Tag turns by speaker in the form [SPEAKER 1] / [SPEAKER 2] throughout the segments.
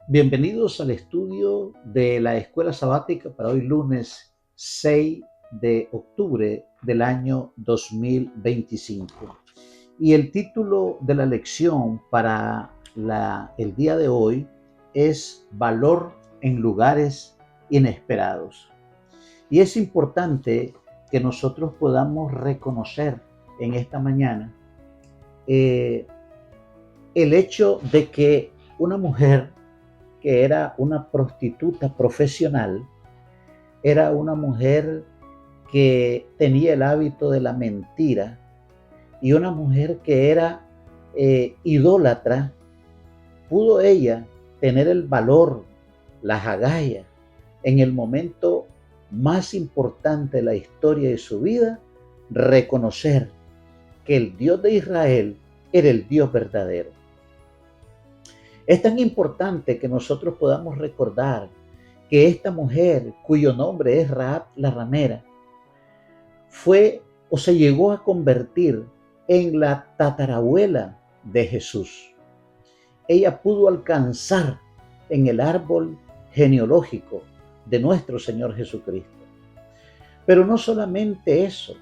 [SPEAKER 1] Bienvenidos al estudio de la Escuela Sabática para hoy lunes 6 de octubre del año 2025. Y el título de la lección para el día de hoy es Valor en lugares inesperados. Y es importante que nosotros podamos reconocer en esta mañana eh, el hecho de que una mujer que era una prostituta profesional, era una mujer que tenía el hábito de la mentira y una mujer que era idólatra, pudo ella tener el valor, las agallas, en el momento más importante de la historia de su vida, reconocer que el Dios de Israel era el Dios verdadero. Es tan importante que nosotros podamos recordar que esta mujer, cuyo nombre es Rahab la ramera, fue o se llegó a convertir en la tatarabuela de Jesús. Ella pudo alcanzar en el árbol genealógico de nuestro Señor Jesucristo. Pero no solamente eso,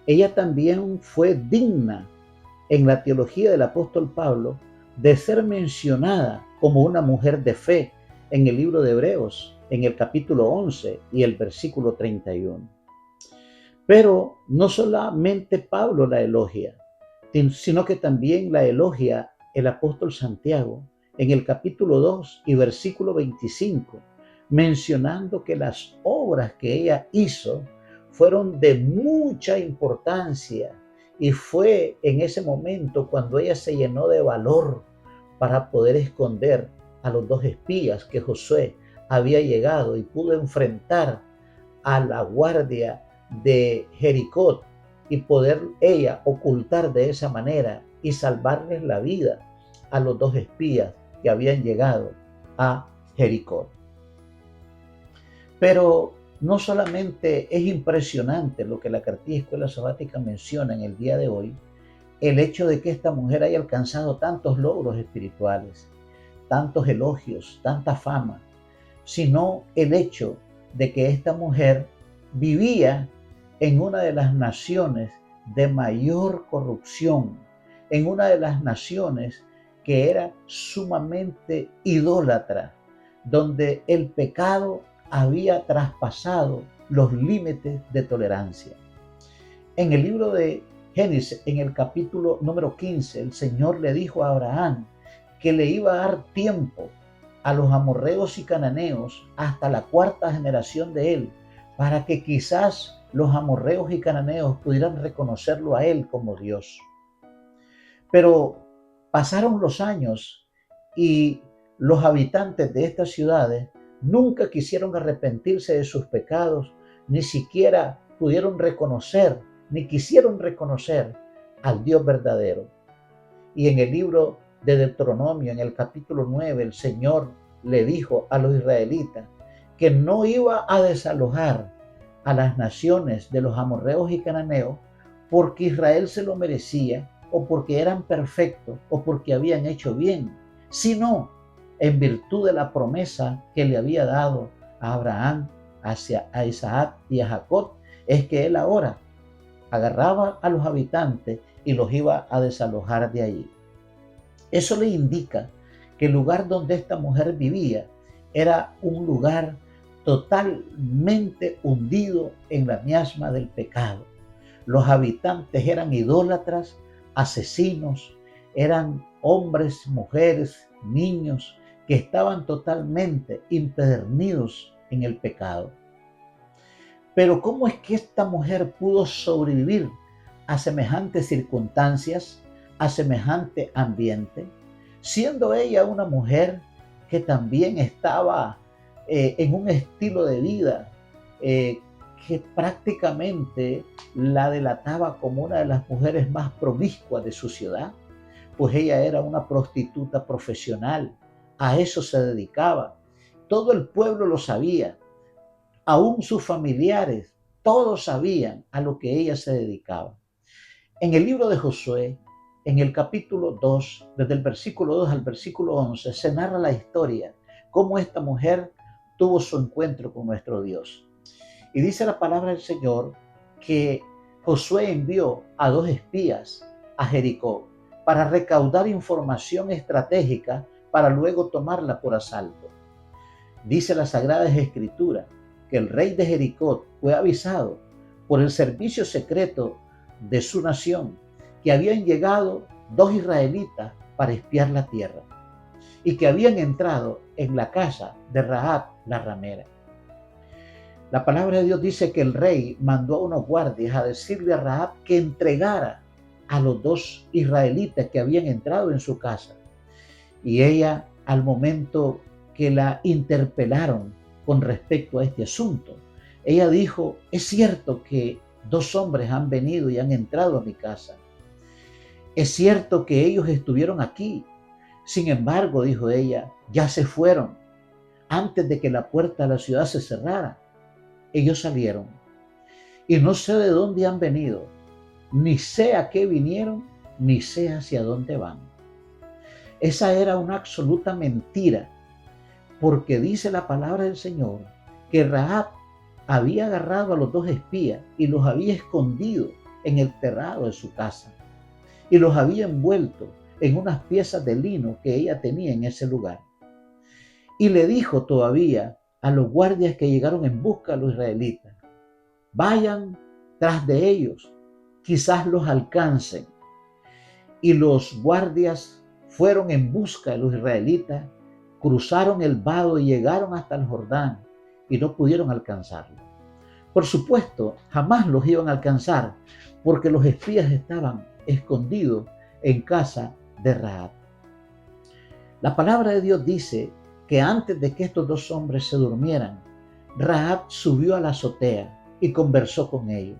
[SPEAKER 1] ella también fue digna en la teología del apóstol Pablo de ser mencionada como una mujer de fe en el libro de Hebreos, en el capítulo 11 y el versículo 31. Pero no solamente Pablo la elogia, sino que también la elogia el apóstol Santiago en el capítulo 2 y versículo 25, mencionando que las obras que ella hizo fueron de mucha importancia y fue en ese momento cuando ella se llenó de valor para poder esconder a los dos espías que Josué había llegado y pudo enfrentar a la guardia de Jericó y poder ella ocultar de esa manera y salvarles la vida a los dos espías que habían llegado a Jericó. Pero no solamente es impresionante lo que la Cartilla Escuela Sabática menciona en el día de hoy, el hecho de que esta mujer haya alcanzado tantos logros espirituales, tantos elogios, tanta fama, sino el hecho de que esta mujer vivía en una de las naciones de mayor corrupción, en una de las naciones que era sumamente idólatra, donde el pecado había traspasado los límites de tolerancia. En el libro de Génesis, en el capítulo número 15, el Señor le dijo a Abraham que le iba a dar tiempo a los amorreos y cananeos hasta la cuarta generación de él, para que quizás los amorreos y cananeos pudieran reconocerlo a él como Dios. Pero pasaron los años y los habitantes de estas ciudades nunca quisieron arrepentirse de sus pecados, ni siquiera pudieron reconocer, ni quisieron reconocer al Dios verdadero. Y en el libro de Deuteronomio, en el capítulo 9, el Señor le dijo a los israelitas que no iba a desalojar a las naciones de los amorreos y cananeos porque Israel se lo merecía o porque eran perfectos o porque habían hecho bien, sino en virtud de la promesa que le había dado a Abraham, a Isaac y a Jacob, es que él ahora agarraba a los habitantes y los iba a desalojar de allí. Eso le indica que el lugar donde esta mujer vivía era un lugar totalmente hundido en la miasma del pecado. Los habitantes eran idólatras, asesinos, eran hombres, mujeres, niños que estaban totalmente impedernidos en el pecado. Pero ¿cómo es que esta mujer pudo sobrevivir a semejantes circunstancias, a semejante ambiente, siendo ella una mujer que también estaba en un estilo de vida que prácticamente la delataba como una de las mujeres más promiscuas de su ciudad? Pues ella era una prostituta profesional, a eso se dedicaba. Todo el pueblo lo sabía, aún sus familiares, todos sabían a lo que ella se dedicaba. En el libro de Josué, en el capítulo 2, desde el versículo 2 al versículo 11, se narra la historia cómo esta mujer tuvo su encuentro con nuestro Dios. Y dice la palabra del Señor que Josué envió a 2 espías a Jericó para recaudar información estratégica para luego tomarla por asalto. Dice la Sagrada Escritura que el rey de Jericó fue avisado por el servicio secreto de su nación que habían llegado 2 israelitas para espiar la tierra y que habían entrado en la casa de Rahab la ramera. La palabra de Dios dice que el rey mandó a unos guardias a decirle a Rahab que entregara a los 2 israelitas que habían entrado en su casa. Y ella, al momento que la interpelaron con respecto a este asunto, ella dijo: es cierto que 2 hombres han venido y han entrado a mi casa. Es cierto que ellos estuvieron aquí. Sin embargo, dijo ella, ya se fueron antes de que la puerta de la ciudad se cerrara. Ellos salieron y no sé de dónde han venido, ni sé a qué vinieron, ni sé hacia dónde van. Esa era una absoluta mentira, porque dice la palabra del Señor que Rahab había agarrado a los 2 espías y los había escondido en el terrado de su casa y los había envuelto en unas piezas de lino que ella tenía en ese lugar. Y le dijo todavía a los guardias que llegaron en busca de los israelitas: vayan tras de ellos, quizás los alcancen. Y los guardias fueron en busca de los israelitas, cruzaron el vado y llegaron hasta el Jordán y no pudieron alcanzarlo. Por supuesto, jamás los iban a alcanzar porque los espías estaban escondidos en casa de Rahab. La palabra de Dios dice que antes de que estos 2 hombres se durmieran, Rahab subió a la azotea y conversó con ellos.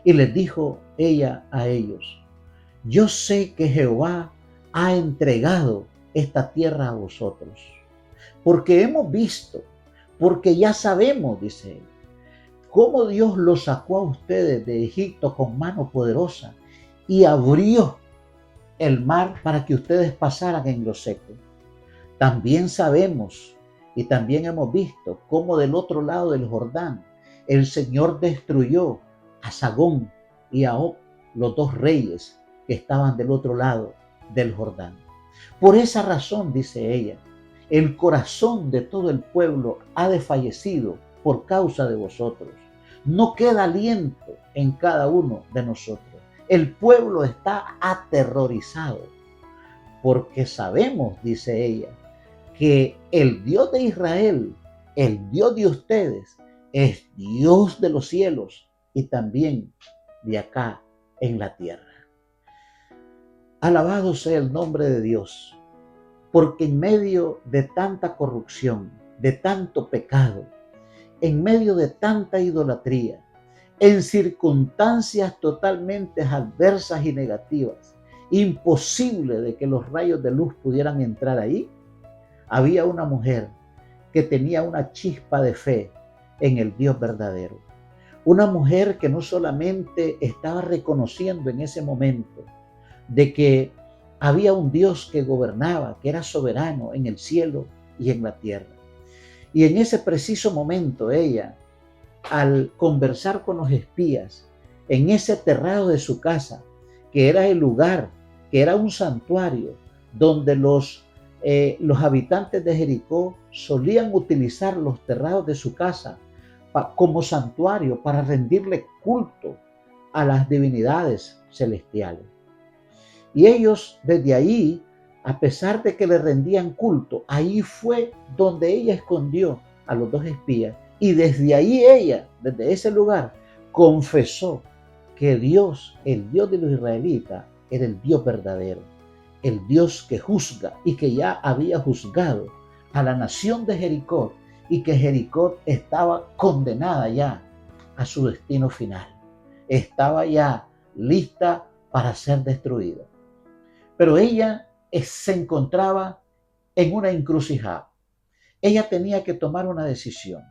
[SPEAKER 1] Y les dijo ella a ellos: yo sé que Jehová ha entregado esta tierra a vosotros, porque hemos visto, porque ya sabemos, dice él, cómo Dios los sacó a ustedes de Egipto con mano poderosa y abrió el mar para que ustedes pasaran en lo seco. También sabemos y también hemos visto cómo del otro lado del Jordán el Señor destruyó a Sagón y a Og, los 2 reyes que estaban del otro lado del Jordán. Por esa razón, dice ella, el corazón de todo el pueblo ha desfallecido por causa de vosotros. No queda aliento en cada uno de nosotros. El pueblo está aterrorizado porque sabemos, dice ella, que el Dios de Israel, el Dios de ustedes, es Dios de los cielos y también de acá en la tierra. Alabado sea el nombre de Dios, porque en medio de tanta corrupción, de tanto pecado, en medio de tanta idolatría, en circunstancias totalmente adversas y negativas, imposible de que los rayos de luz pudieran entrar ahí, había una mujer que tenía una chispa de fe en el Dios verdadero. Una mujer que no solamente estaba reconociendo en ese momento de que había un Dios que gobernaba, que era soberano en el cielo y en la tierra. Y en ese preciso momento ella, al conversar con los espías, en ese terrado de su casa, que era el lugar, que era un santuario, donde los habitantes de Jericó solían utilizar los terrados de su casa como santuario para rendirle culto a las divinidades celestiales. Y ellos desde ahí, a pesar de que le rendían culto, ahí fue donde ella escondió a los 2 espías. Y desde ahí ella, desde ese lugar, confesó que Dios, el Dios de los israelitas, era el Dios verdadero, el Dios que juzga y que ya había juzgado a la nación de Jericó y que Jericó estaba condenada ya a su destino final. Estaba ya lista para ser destruida. Pero ella se encontraba en una encrucijada. Ella tenía que tomar una decisión.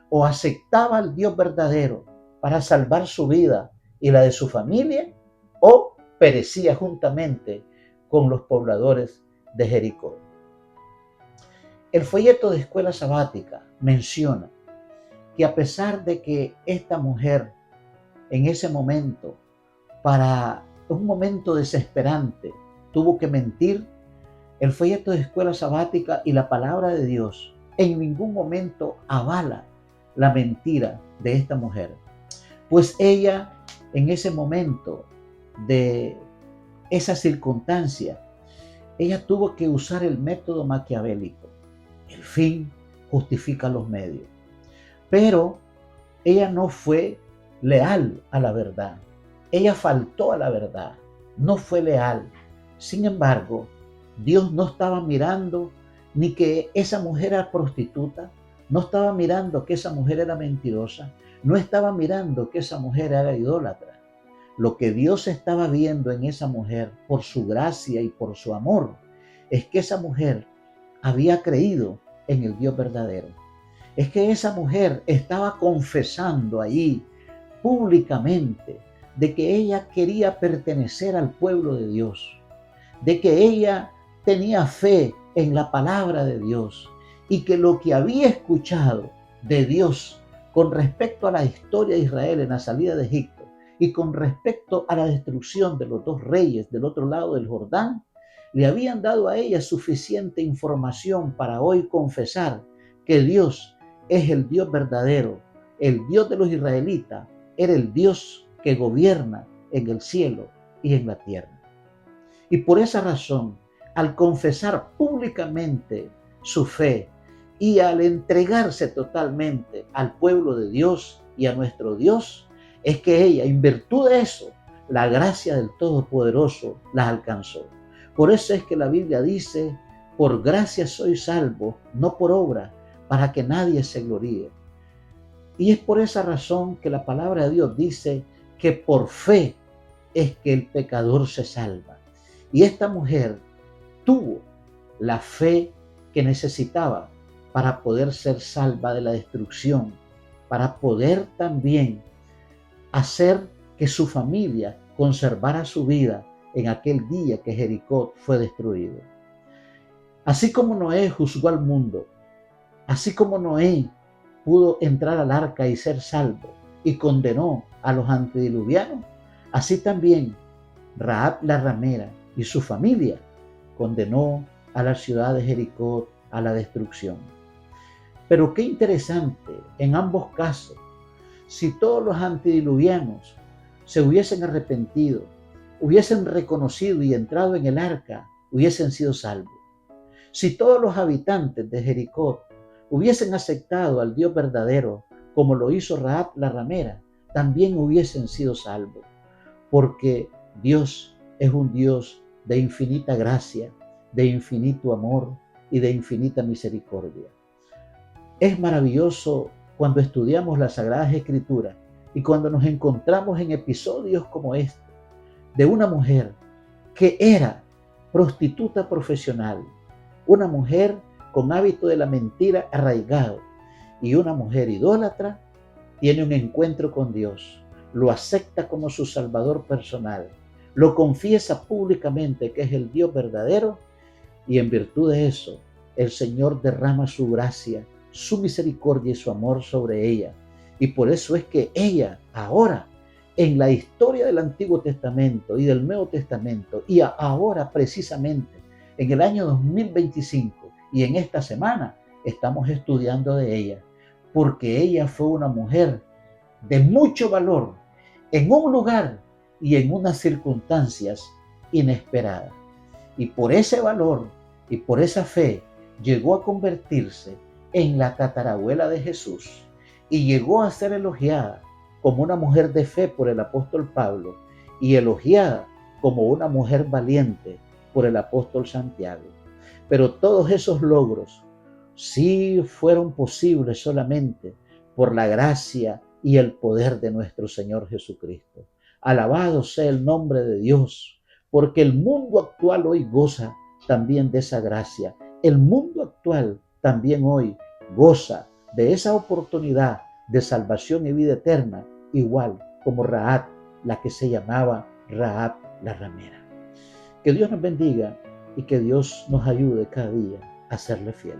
[SPEAKER 1] O aceptaba al Dios verdadero para salvar su vida y la de su familia, o perecía juntamente con los pobladores de Jericó. El folleto de escuela sabática menciona que a pesar de que esta mujer en ese momento, para un momento desesperante, tuvo que mentir, el folleto de escuela sabática y la palabra de Dios en ningún momento avala la mentira de esta mujer. Pues ella, en ese momento de esa circunstancia, ella tuvo que usar el método maquiavélico. El fin justifica los medios. Pero ella no fue leal a la verdad. Ella faltó a la verdad. No fue leal. Sin embargo, Dios no estaba mirando ni que esa mujer era prostituta, no estaba mirando que esa mujer era mentirosa, no estaba mirando que esa mujer era idólatra. Lo que Dios estaba viendo en esa mujer, por su gracia y por su amor, es que esa mujer había creído en el Dios verdadero. Es que esa mujer estaba confesando allí públicamente de que ella quería pertenecer al pueblo de Dios, de que ella tenía fe en la palabra de Dios y que lo que había escuchado de Dios con respecto a la historia de Israel en la salida de Egipto y con respecto a la destrucción de los dos reyes del otro lado del Jordán, le habían dado a ella suficiente información para hoy confesar que Dios es el Dios verdadero, el Dios de los israelitas, era el Dios que gobierna en el cielo y en la tierra. Y por esa razón, al confesar públicamente su fe y al entregarse totalmente al pueblo de Dios y a nuestro Dios, es que ella, en virtud de eso, la gracia del Todopoderoso la alcanzó. Por eso es que la Biblia dice, por gracia soy salvo, no por obra, para que nadie se gloríe. Y es por esa razón que la palabra de Dios dice que por fe es que el pecador se salva. Y esta mujer tuvo la fe que necesitaba para poder ser salva de la destrucción, para poder también hacer que su familia conservara su vida en aquel día que Jericó fue destruido. Así como Noé juzgó al mundo, así como Noé pudo entrar al arca y ser salvo y condenó a los antediluvianos, así también Rahab la ramera y su familia condenó a la ciudad de Jericó a la destrucción. Pero qué interesante, en ambos casos, si todos los antediluvianos se hubiesen arrepentido, hubiesen reconocido y entrado en el arca, hubiesen sido salvos. Si todos los habitantes de Jericó hubiesen aceptado al Dios verdadero, como lo hizo Rahab la ramera, también hubiesen sido salvos. Porque Dios es un Dios de infinita gracia, de infinito amor y de infinita misericordia. Es maravilloso cuando estudiamos las Sagradas Escrituras y cuando nos encontramos en episodios como este, de una mujer que era prostituta profesional, una mujer con hábito de la mentira arraigado y una mujer idólatra, tiene un encuentro con Dios, lo acepta como su Salvador personal, lo confiesa públicamente que es el Dios verdadero y en virtud de eso el Señor derrama su gracia, su misericordia y su amor sobre ella. Y por eso es que ella ahora, en la historia del Antiguo Testamento y del Nuevo Testamento, y ahora precisamente en el año 2025 y en esta semana, estamos estudiando de ella, porque ella fue una mujer de mucho valor en un lugar y en unas circunstancias inesperadas. Y por ese valor y por esa fe llegó a convertirse en la tatarabuela de Jesús y llegó a ser elogiada como una mujer de fe por el apóstol Pablo y elogiada como una mujer valiente por el apóstol Santiago. Pero todos esos logros sí fueron posibles solamente por la gracia y el poder de nuestro Señor Jesucristo. Alabado sea el nombre de Dios, porque el mundo actual hoy goza también de esa gracia. El mundo actual también hoy goza de esa oportunidad de salvación y vida eterna, igual como Rahab, la que se llamaba Rahab la ramera. Que Dios nos bendiga y que Dios nos ayude cada día a serle fiel.